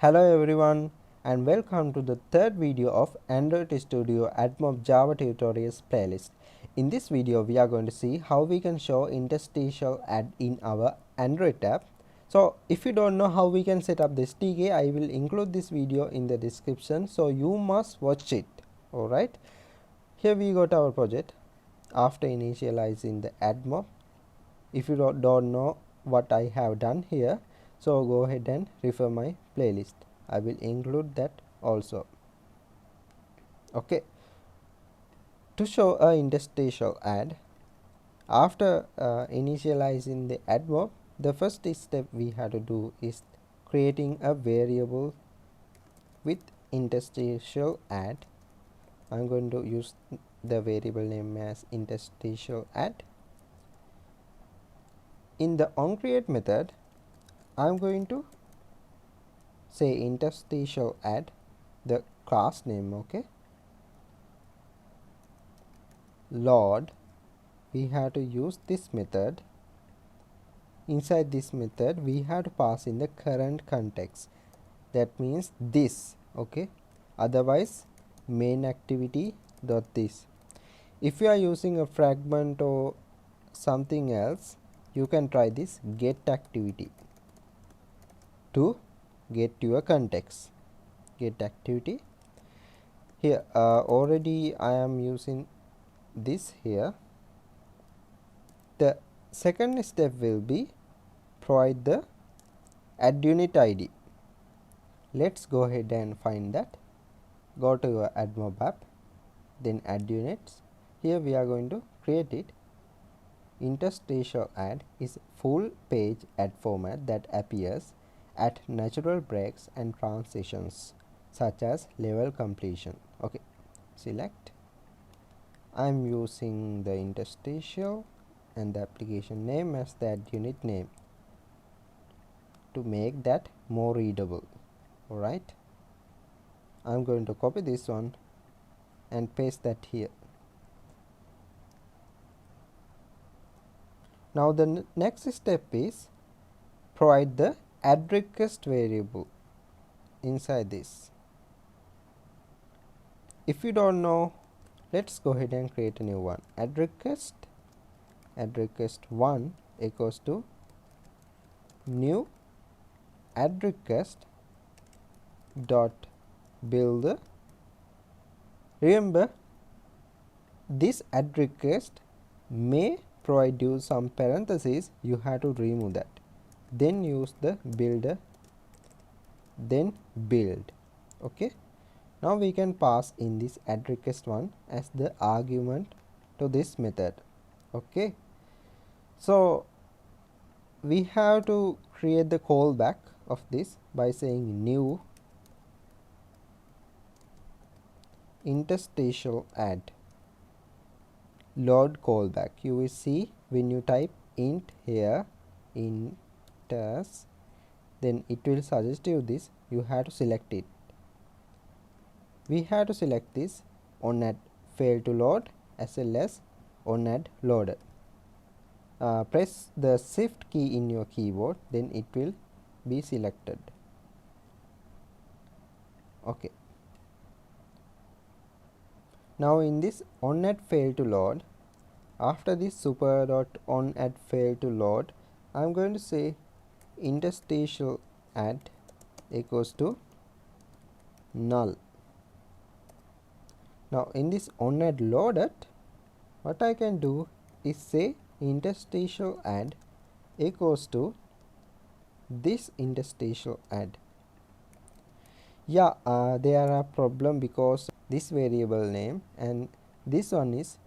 Hello everyone and welcome to the third video of Android Studio AdMob Java tutorials playlist. In this video we are going to see how we can show interstitial add in our Android app. So if you don't know how we can set up this TK, I will include this video in the description, so you must watch it. Alright, here we got our project after initializing the AdMob. If you don't know what I have done here, so go ahead and refer my playlist. I will include that also. Okay, to show a interstitial add after initializing the AdMob, the first step we have to do is creating a variable with interstitial add. I'm going to use the variable name as interstitial add. In the onCreate method, I'm going to say interstitial add the class name. Okay, load, we have to use this method. Inside this method we have to pass in the current context, that means this. Okay, otherwise main activity dot this. If you are using a fragment or something else, you can try this get activity to get your context. Get activity here, already I am using this here. The second step will be provide the add unit ID. Let's go ahead and find that. Go to your AdMob app, then add units. Here we are going to create it. Interstitial add is full page add format that appears at natural breaks and transitions such as level completion. Okay, select. I am using the interstitial and the application name as the add unit name to make that more readable. Alright, I'm going to copy this one and paste that here. Now the next step is provide the add request variable inside this. If you don't know, let's go ahead and create a new one. Add request 1 equals to new add request dot builder. Remember, this add request may provide you some parentheses, you have to remove that, then use the builder, then build. Okay, now we can pass in this add request one as the argument to this method. Okay, so we have to create the callback of this by saying new interstitial add load callback. You will see when you type int here, inters, then it will suggest you this. You have to select it. We have to select this on add fail to load as well as on add loaded. Press the shift key in your keyboard, then it will be selected. Okay, now in this on add fail to load, after this super dot on add fail to load, I am going to say interstitial add equals to null. Now in this on add loaded, what I can do is say interstitial add equals to this interstitial add. Yeah, there are problem because this variable name and this one is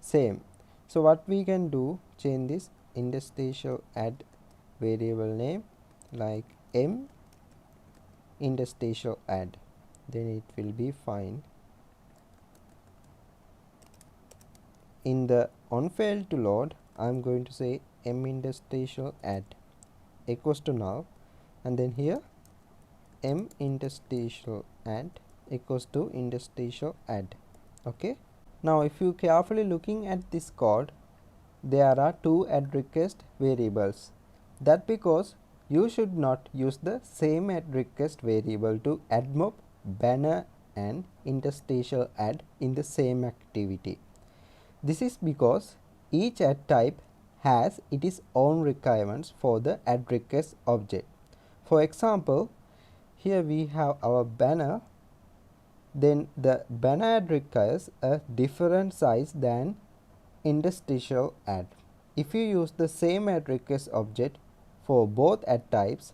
same. So what we can do, change this interstitial add variable name like m interstitial add, then it will be fine. In the on fail to load, I'm going to say m interstitial add equals to null, and then here m interstitial add equals to interstitial add. Okay, now if you carefully looking at this code, there are two add request variables. That because you should not use the same add request variable to AdMob, banner and interstitial add in the same activity. This is because each add type has its own requirements for the add request object. For example, here we have our banner, then the banner add requires a different size than interstitial add. If you use the same add request object for both add types,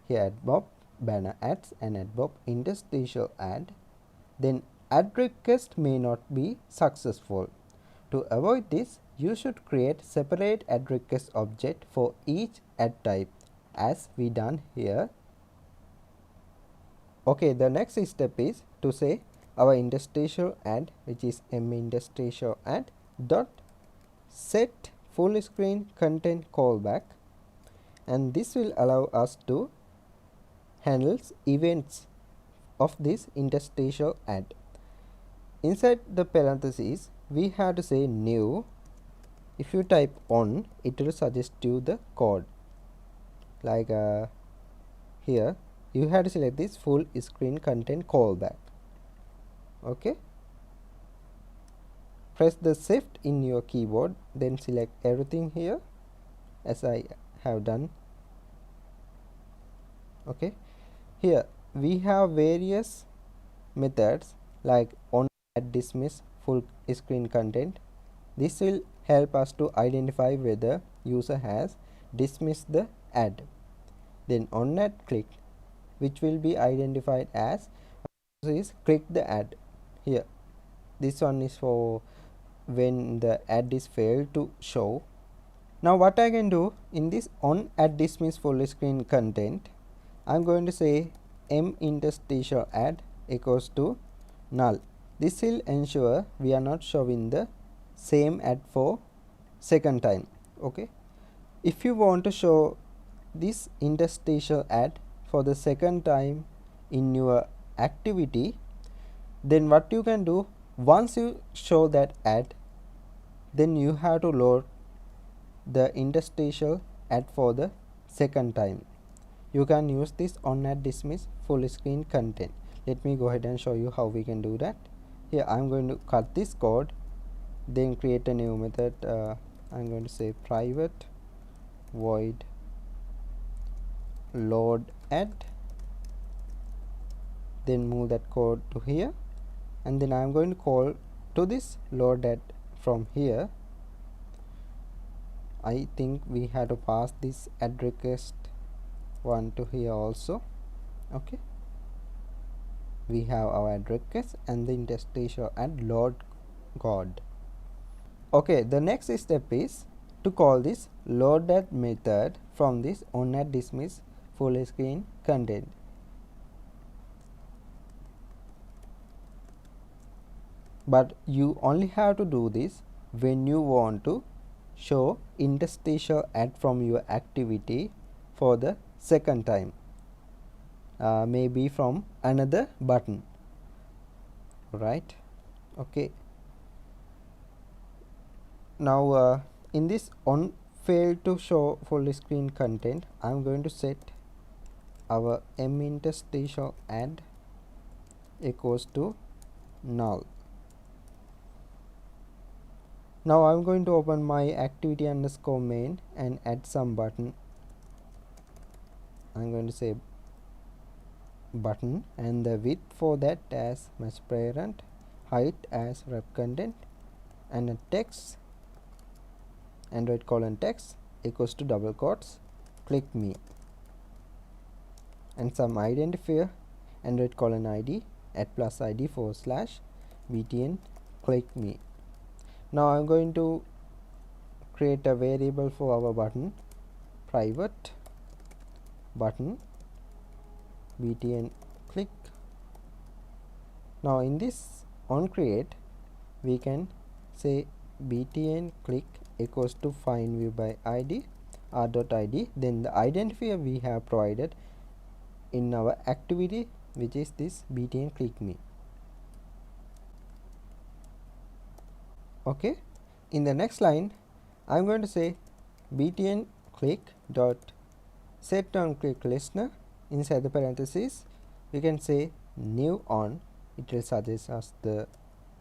here AdMob banner adds and AdMob interstitial add, then add request may not be successful. To avoid this, you should create separate add request object for each add type as we done here. Okay, the next step is to say our interstitial add, which is interstitial add dot set full screen content callback, and this will allow us to handle events of this interstitial add. Inside the parentheses, we have to say new. If you type on, it will suggest you the code. Like here, you have to select this full screen content callback. Okay. Press the shift in your keyboard, then select everything here as I have done. Okay. Here we have various methods like on, add, dismiss, full screen content. This will help us to identify whether user has dismissed the ad. Then on add click, which will be identified as is click the ad. Here this one is for when the ad is failed to show. Now what I can do in this on add dismiss full screen content, I'm going to say interstitial add equals to null. This will ensure we are not showing the same ad for second time. Okay, if you want to show this interstitial add for the second time in your activity, then what you can do, once you show that ad, then you have to load the interstitial add for the second time. You can use this on add dismiss full screen content. Let me go ahead and show you how we can do that. Here I'm going to cut this code, then create a new method. I'm going to say private void load add, then move that code to here, and then I'm going to call to this load add from here. I think we had to pass this add request one to here also. Okay, we have our add request and the interstitial add load code. Okay, the next step is to call this load add method from this on add dismiss full screen content. But you only have to do this when you want to show interstitial add from your activity for the second time, maybe from another button, right? Okay, now in this on fail to show full screen content, I'm going to set our interstitial add equals to null. Now I'm going to open my activity underscore main and add some button. I'm going to say button, and the width for that as match parent, height as rep content, and a text Android colon text equals to double quotes click me, and some identifier Android colon ID at plus ID / btn click me. Now I'm going to create a variable for our button, private button btn click. Now in this on create, we can say btn click equals to find view by id r.id, then the identifier we have provided in our activity, which is this btn click me. Okay, in the next line I'm going to say btn click dot set on click listener. Inside the parentheses we can say new on, it will suggest us the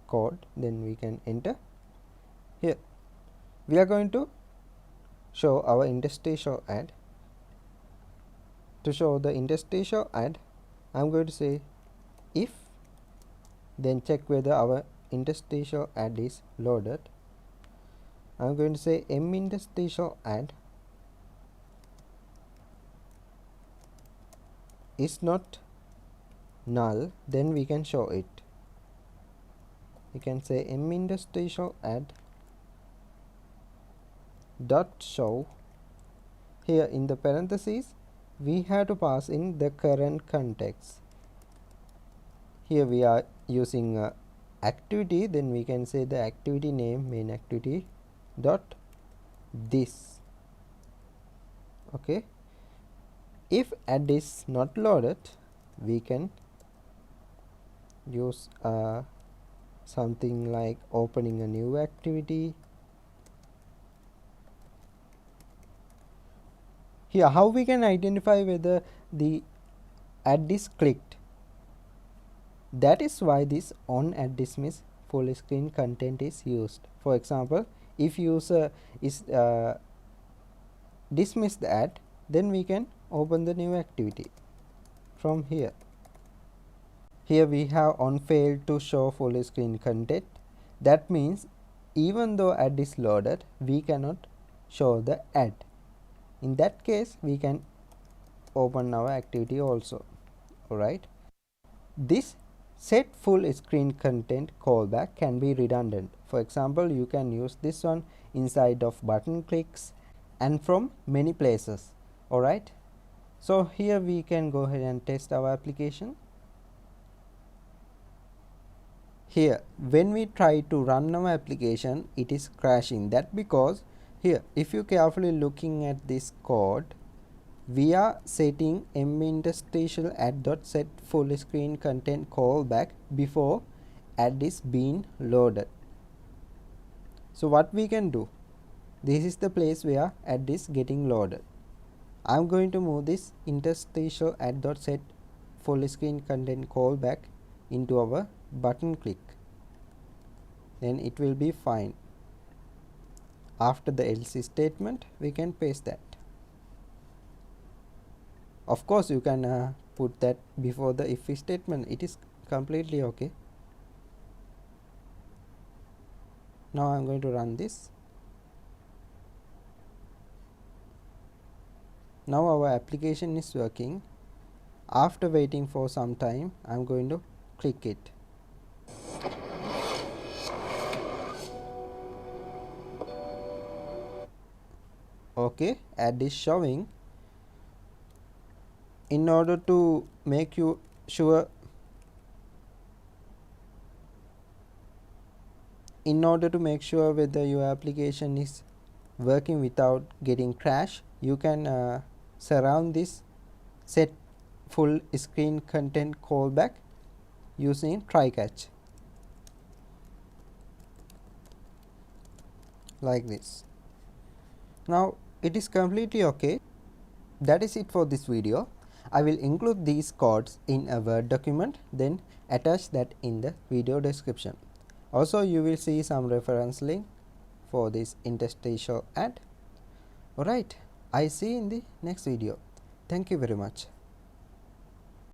code, then we can enter. Here we are going to show our interstitial add. To show the interstitial add, I'm going to say if, then check whether our interstitial add is loaded. I'm going to say m interstitial add is not null, then we can show it. We can say m interstitial add dot show. Here in the parentheses we have to pass in the current context. Here we are using activity, then we can say the activity name main activity dot this. Okay, if add is not loaded, we can use something like opening a new activity. Here how we can identify whether the add is clicked. That is why this on add dismiss full screen content is used. For example, if user is dismiss the add, then we can open the new activity from here. Here we have on failed to show full screen content. That means even though add is loaded, we cannot show the add. In that case we can open our activity also. Alright, this set full screen content callback can be redundant. For example, you can use this one inside of button clicks and from many places. Alright, so here we can go ahead and test our application. Here when we try to run our application, it is crashing. That because here if you carefully looking at this code, we are setting m interstitial add dot set full screen content callback before add is being loaded. So what we can do, this is the place where add is getting loaded. I'm going to move this interstitial add dot set full screen content callback into our button click, then it will be fine. After the else statement we can paste that. Of course you can put that before the if statement, it is completely okay. Now I'm going to run this. Now our application is working. After waiting for some time, I'm going to click it. Okay, add is showing. In order to make you sure, whether your application is working without getting crash, you can surround this set full screen content callback using try catch like this. Now it is completely okay. That is it for this video. I will include these codes in a Word document, then attach that in the video description. Also you will see some reference link for this interstitial add. Alright, I see you in the next video. Thank you very much.